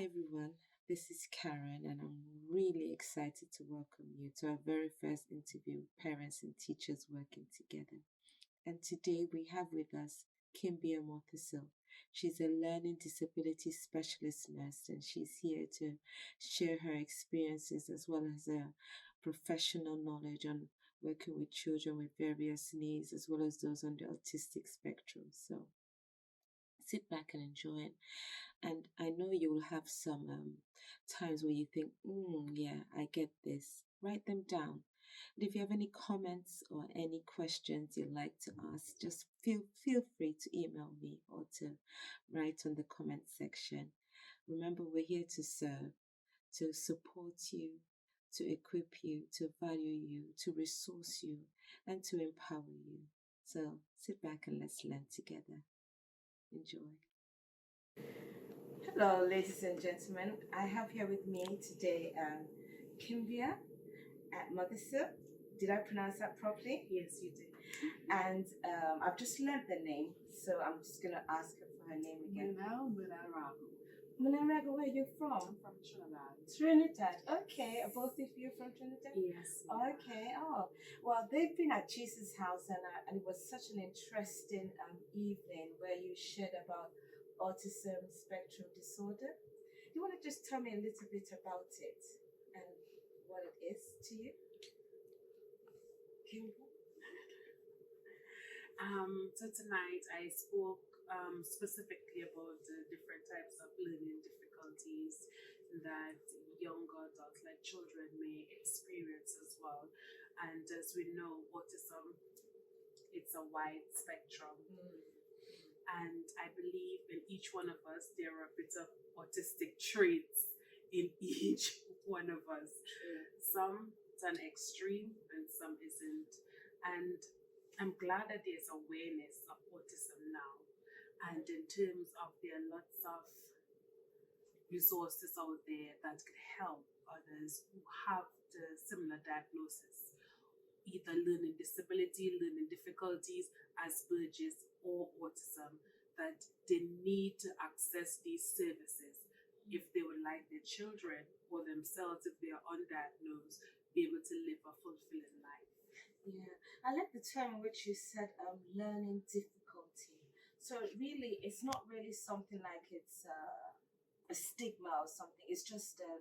Hi everyone, this is Karen, and I'm really excited to welcome you to our very first interview with parents and teachers working together. And today we have with us Kimbia Mothersill. She's a learning disability specialist nurse, and she's here to share her experiences as well as her professional knowledge on working with children with various needs as well as those on the autistic spectrum. So sit back and enjoy it. And I know you will have some times where you think, yeah, I get this. Write them down. And if you have any comments or any questions you'd like to ask, just feel free to email me or to write on the comment section. Remember, we're here to serve, to support you, to equip you, to value you, to resource you, and to empower you. So sit back and let's learn together. Enjoy. Hello, ladies and gentlemen. I have here with me today Kimbia Mothersill. Did I pronounce that properly? Yes, you did. And I've just learned the name, so I'm just going to ask her for her name again. Mene, Ragu. Mene, Ragu, where are you from? I'm from Trinidad. Trinidad. Okay, are both of you from Trinidad? Yes. Okay. Oh, well, they've been at Jesus' house, and it was such an interesting evening where you shared about autism spectrum disorder. Do you want to just tell me a little bit about it and what it is to you? So tonight I spoke specifically about the different types of learning difficulties that younger adults, like children, may experience as well. And as we know, autism, it's a wide spectrum. And I believe in each one of us, there are a bit of autistic traits in each one of us. Some to an extreme and some isn't. And I'm glad that there's awareness of autism now. And in terms of there are lots of resources out there that could help others who have the similar diagnosis, either learning disability, learning difficulties, Asperger's, or autism, that they need to access these services if they would like their children or themselves, if they are undiagnosed, be able to live a fulfilling life. Yeah, I like the term in which you said learning difficulty. So really, it's not really something like it's a stigma or something. It's just a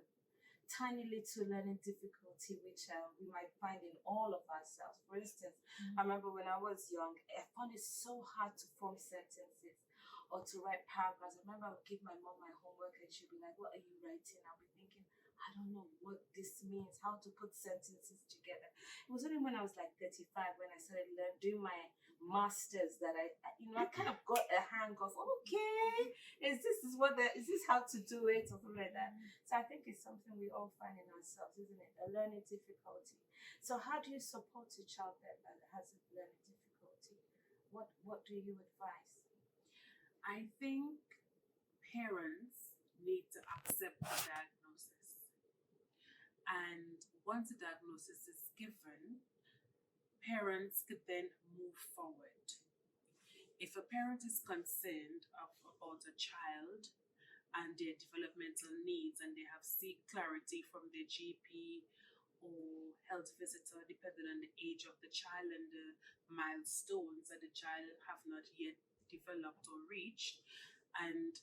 tiny little learning difficulty which we might find in all of ourselves. For instance, I remember when I was young, I found it so hard to form sentences or to write paragraphs. I remember I would give my mom my homework and she'd be like, "What are you writing?" I'll be thinking, I don't know what this means, how to put sentences together. It was only when I was like 35 when I started doing my masters that I kind of got a hang of, okay, is this how to do it or something like that. So I think it's something we all find in ourselves, isn't it? A learning difficulty. So how do you support a child that has a learning difficulty? What do you advise? I think parents need to accept the diagnosis. And once a diagnosis is given, parents could then move forward. If a parent is concerned about a child and their developmental needs and they have seek clarity from their GP or health visitor, depending on the age of the child and the milestones that the child have not yet developed or reached, and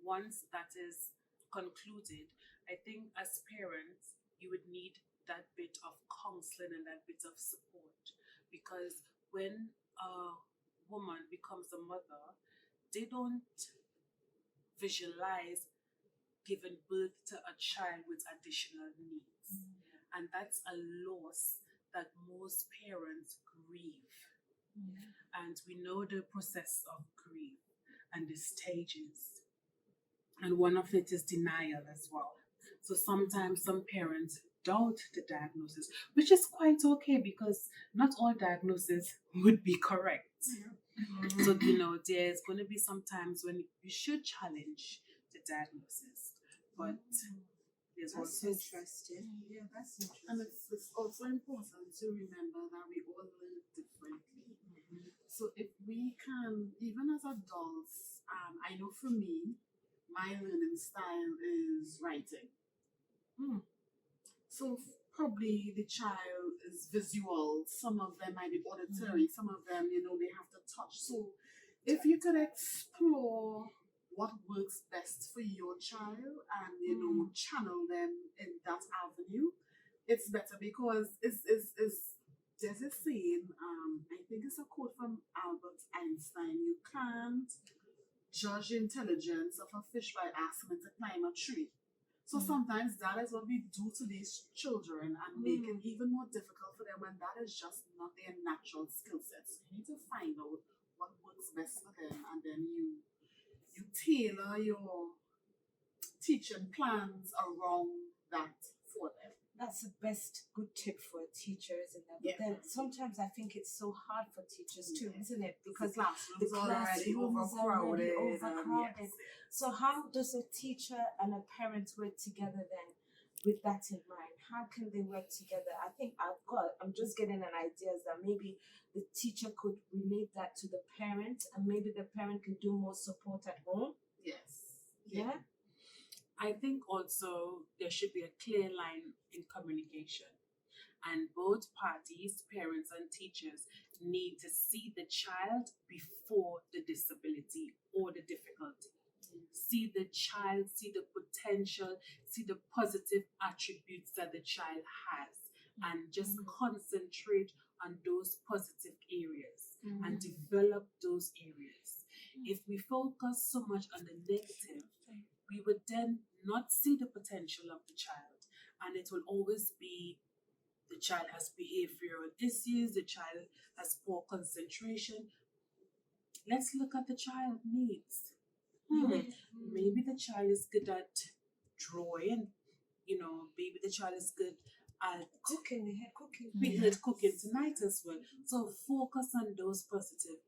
once that is concluded, I think as parents, you would need that bit of counseling and that bit of support, because when a woman becomes a mother, they don't visualize giving birth to a child with additional needs. And that's a loss that most parents grieve. And we know the process of grief and the stages. And one of it is denial as well. So sometimes some parents doubt the diagnosis, which is quite okay because not all diagnoses would be correct. So, there's going to be some times when you should challenge the diagnosis. But there's That's also interesting. Yeah, that's interesting. And it's also important to remember that we all learn differently. So if we can, even as adults, I know for me, my learning style is writing. Mm. So probably the child is visual. Some of them might be auditory. Some of them, they have to touch. So if you could explore what works best for your child and channel them in that avenue, it's better because there's a saying. I think it's a quote from Albert Einstein. You can't judge intelligence of a fish by asking it to climb a tree. So sometimes that is what we do to these children and make it even more difficult for them when that is just not their natural skill set. So you need to find out what works best for them, and then you tailor your teaching plans around that for them. That's the best good tip for teachers, isn't it? But then sometimes I think it's so hard for teachers too, isn't it? Because the classrooms are already overcrowded. So how does a teacher and a parent work together then with that in mind? How can they work together? I think I'm just getting an idea that maybe the teacher could relate that to the parent, and maybe the parent can do more support at home. Yes. Yeah. I think also there should be a clear line in communication, and both parties, parents and teachers, need to see the child before the disability or the difficulty. See the child, see the potential, see the positive attributes that the child has, and just concentrate on those positive areas and develop those areas. If we focus so much on the negative, we would then not see the potential of the child, and it will always be the child has behavioral issues, the child has poor concentration. Let's look at the child needs. Maybe the child is good at drawing, maybe the child is good at Cooking tonight as well. So focus on those positive,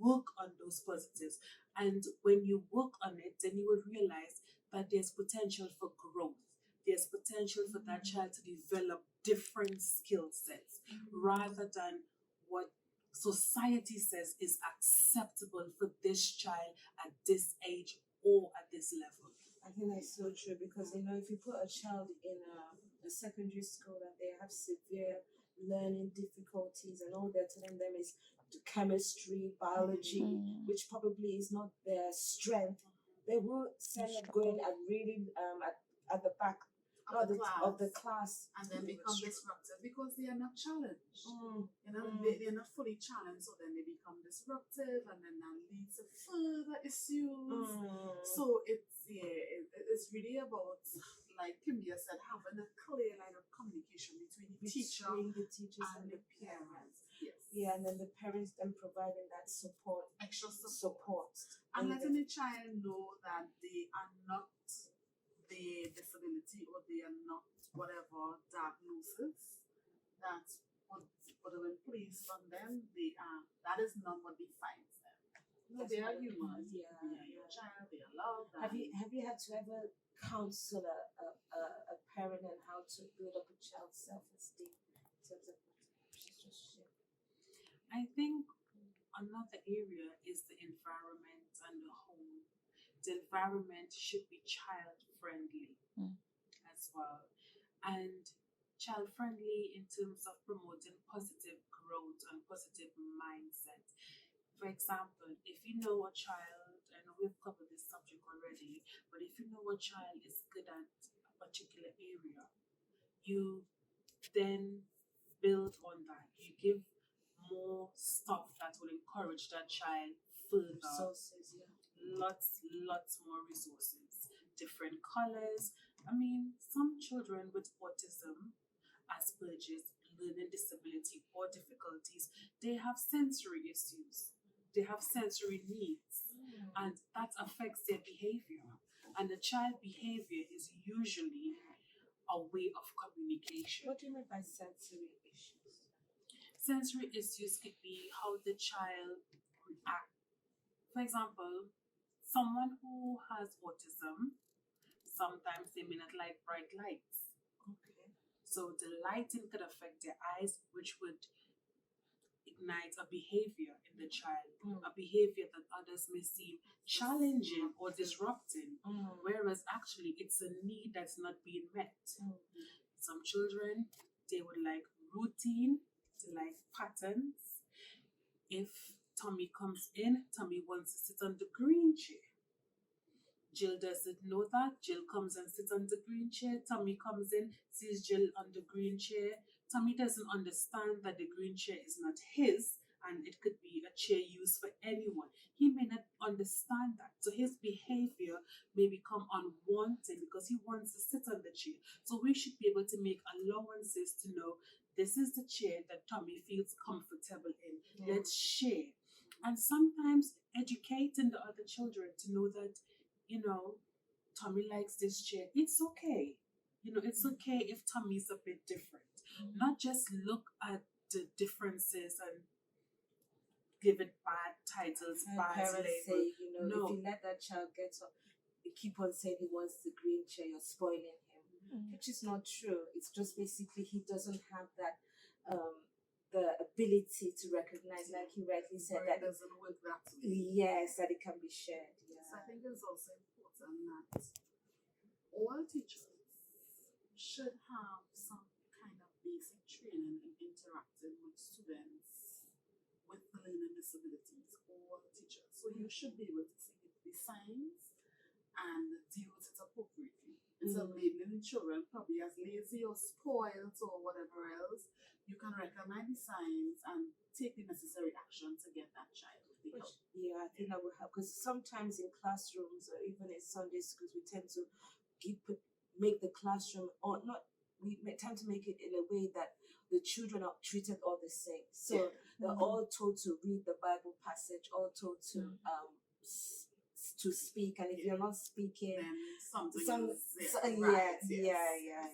work on those positives, and when you work on it, then you will realize that there's potential for growth. There's potential for that child to develop different skill sets rather than what society says is acceptable for this child at this age or at this level. I think that's so true because if you put a child in a secondary school and they have severe learning difficulties and all they're telling them is chemistry, biology, which probably is not their strength, they will send them going at really at the back of the class and then become disruptive because they are not challenged. They're not fully challenged, so then they become disruptive, and then that leads to further issues. So it's really about, like Kimbia said, having a clear line of communication between the teachers and the parents. Yes. Yeah, and then the parents then providing that support, extra support, and and letting the child know that they are not the disability or they are not whatever diagnosis that would have been placed on them. That is not what defines them. They are human. They are your child. They are loved. Have you had to ever counsel a parent on how to build up a child's self-esteem in terms of what she's just shared? I think another area is the environment and the home. The environment should be child friendly as well, and child friendly in terms of promoting positive growth and positive mindset. For example, if you know a child, I know we've covered this subject already, but if you know a child is good at a particular area, you then build on that. You give more stuff that will encourage that child further. Resources, Lots more resources, different colors. I mean, some children with autism, Asperger's, learning disability, or difficulties, they have sensory issues. They have sensory needs, and that affects their behavior. And the child behavior is usually a way of communication. What do you mean by sensory issues? Sensory issues could be how the child reacts. For example, someone who has autism, sometimes they may not like bright lights. Okay. So the lighting could affect their eyes, which would recognize a behavior in the child, a behavior that others may seem challenging or disrupting, whereas actually it's a need that's not being met. Some children, they would like routine, they like patterns. If Tommy comes in, Tommy wants to sit on the green chair. Jill doesn't know that. Jill comes and sits on the green chair. Tommy comes in, sees Jill on the green chair. Tommy doesn't understand that the green chair is not his and it could be a chair used for anyone. He may not understand that. So his behavior may become unwanted because he wants to sit on the chair. So we should be able to make allowances to know this is the chair that Tommy feels comfortable in. Let's share. And sometimes educating the other children to know that, Tommy likes this chair. It's okay. It's okay if Tommy's a bit different. Not just look at the differences and give it bad titles, And bad parents labels. say, No. if you let that child get up, you keep on saying he wants the green chair, you're spoiling him, which is not true. It's just basically he doesn't have that the ability to recognize, like he rightly said, that it doesn't work that way. yes, that it can be shared. Yeah. So I think it's also important that all teachers should have some kind of basic training in interacting with students with learning disabilities, all teachers. So you should be able to see the signs and deal with it appropriately. Instead of labeling children probably as lazy or spoiled or whatever else, you can recognize the signs and take the necessary action to get that child the help. Yeah, I think that will help because sometimes in classrooms or even in Sunday schools, we tend to make the classroom we tend to make it in a way that the children are treated all the same. So they're all told to read the Bible passage, all told to to speak, and if you're not speaking, then something is yeah.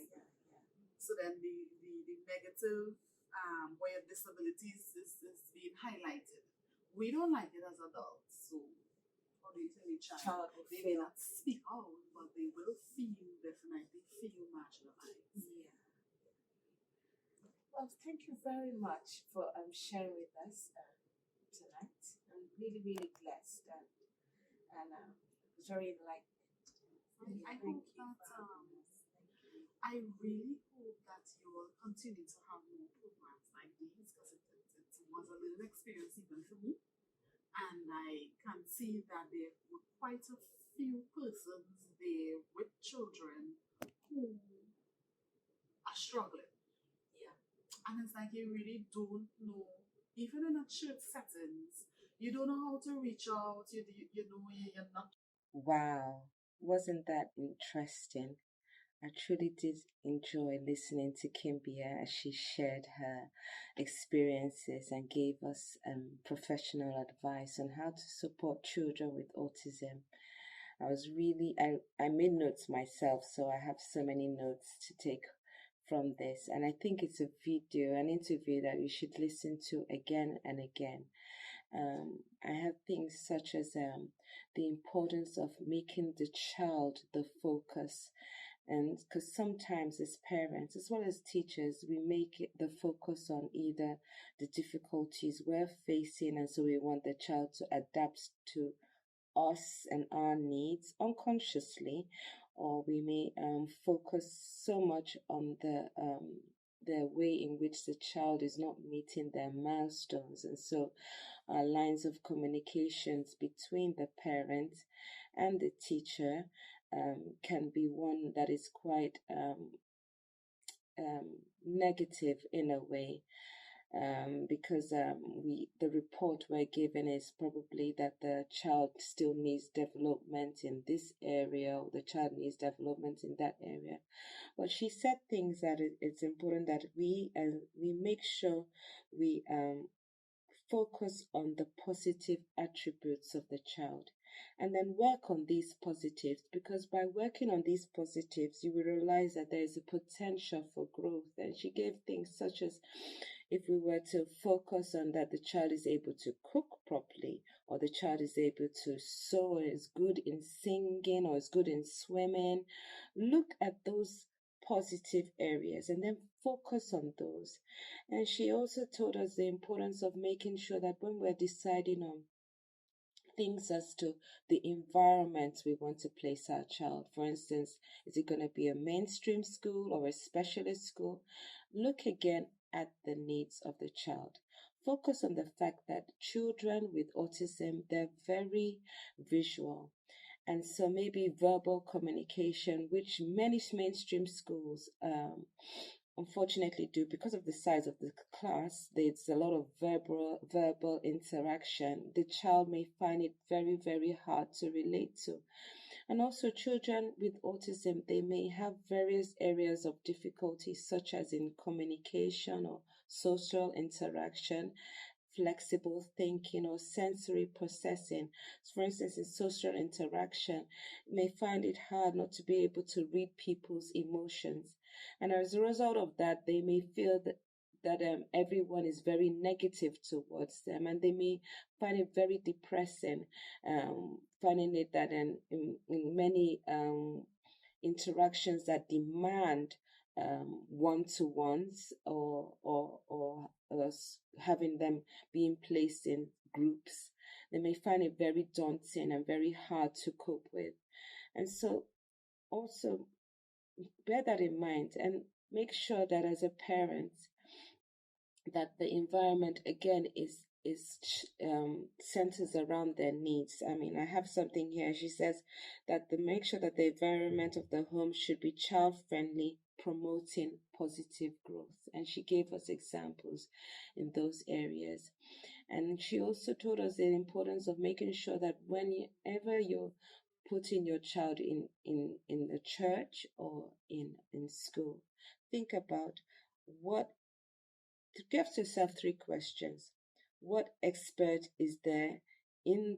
So then the negative way of disabilities is being highlighted. We don't like it as adults, so how do you tell a child they may not speak out, but they will definitely feel marginalized. Yeah. Well, thank you very much for sharing with us tonight. I'm really, really blessed and very enlightened. I really hope that you will continue to have more programs like these because it was a little experience even for me. And I can see that there were quite a few persons there with children who are struggling. Yeah. And it's like you really don't know, even in a church settings, you don't know how to reach out, you're not. Wow, wasn't that interesting? I truly did enjoy listening to Kimbia as she shared her experiences and gave us professional advice on how to support children with autism. I made notes myself, so I have so many notes to take from this. And I think it's an interview that you should listen to again and again. I have things such as the importance of making the child the focus. And because sometimes as parents, as well as teachers, we make it the focus on either the difficulties we're facing, and so we want the child to adapt to us and our needs unconsciously, or we may focus so much on the way in which the child is not meeting their milestones, and so our lines of communications between the parent and the teacher can be one that is quite negative in a way, because the report we're given is probably that the child still needs development in this area, or the child needs development in that area. But she said things that it's important that we make sure we focus on the positive attributes of the child and then work on these positives, because by working on these positives you will realize that there is a potential for growth. And she gave things such as, if we were to focus on that the child is able to cook properly, or the child is able to sew, or is good in singing, or is good in swimming, look at those positive areas and then focus on those. And she also told us the importance of making sure that when we're deciding on things as to the environment we want to place our child, for instance, is it going to be a mainstream school or a specialist school? Look again at the needs of the child. Focus on the fact that children with autism, they're very visual. And so maybe verbal communication, which many mainstream schools unfortunately do because of the size of the class, there's a lot of verbal interaction. The child may find it very, very hard to relate to. And also children with autism, they may have various areas of difficulty, such as in communication or social interaction, flexible thinking, or sensory processing. For instance, in social interaction, you may find it hard not to be able to read people's emotions. And as a result of that, they may feel that everyone is very negative towards them, and they may find it very depressing, finding it that in many interactions that demand one-to-ones or having them being placed in groups, they may find it very daunting and very hard to cope with. And so also bear that in mind and make sure that as a parent that the environment again is centers around their needs. I mean, I have something here. She says that make sure that the environment of the home should be child friendly, promoting positive growth. And she gave us examples in those areas. And she also told us the importance of making sure that whenever you're putting your child in the church or in school, think about give yourself 3 questions. What expert is there in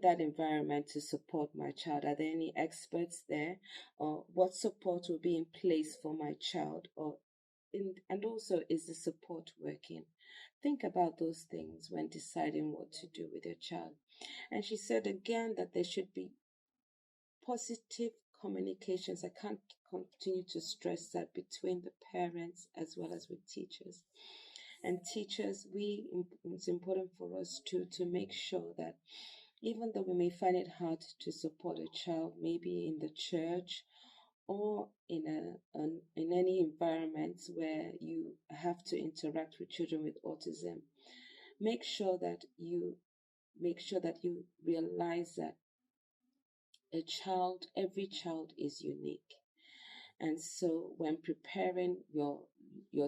that environment to support my child? Are there any experts there? Or what support will be in place for my child? And also, is the support working? Think about those things when deciding what to do with your child. And she said again that there should be positive communications. I can't continue to stress that, between the parents as well as with teachers. And teachers, it's important for us to make sure that even though we may find it hard to support a child, maybe in the church or in any environment where you have to interact with children with autism, make sure that you realize that every child is unique. And so when preparing your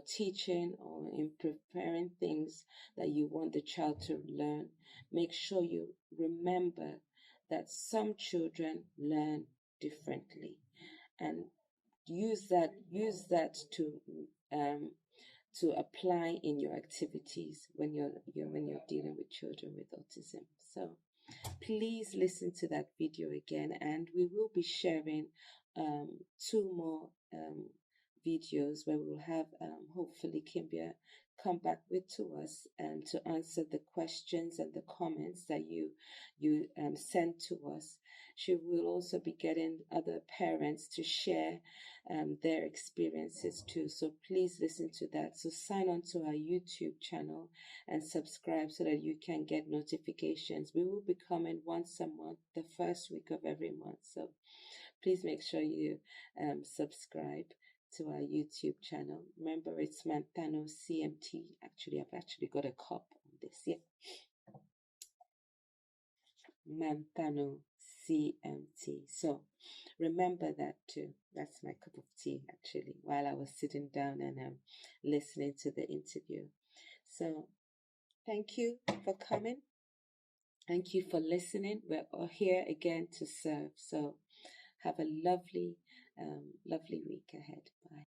teaching or in preparing things that you want the child to learn, make sure you remember that some children learn differently, and use that to apply in your activities when you're dealing with children with autism. So please listen to that video again, and we will be sharing 2 more videos where we will have hopefully Kimbia come back to us and to answer the questions and the comments that you sent to us. She will also be getting other parents to share their experiences too. So please listen to that. So sign on to our YouTube channel and subscribe so that you can get notifications. We will be coming once a month, the first week of every month. So please make sure you subscribe to our YouTube channel. Remember, it's ManthanoCMT. Actually, I've actually got a cup on this. Yeah. ManthanoCMT. So remember that too. That's my cup of tea, actually, while I was sitting down and listening to the interview. So thank you for coming. Thank you for listening. We're all here again to serve. So have a lovely week ahead. Bye.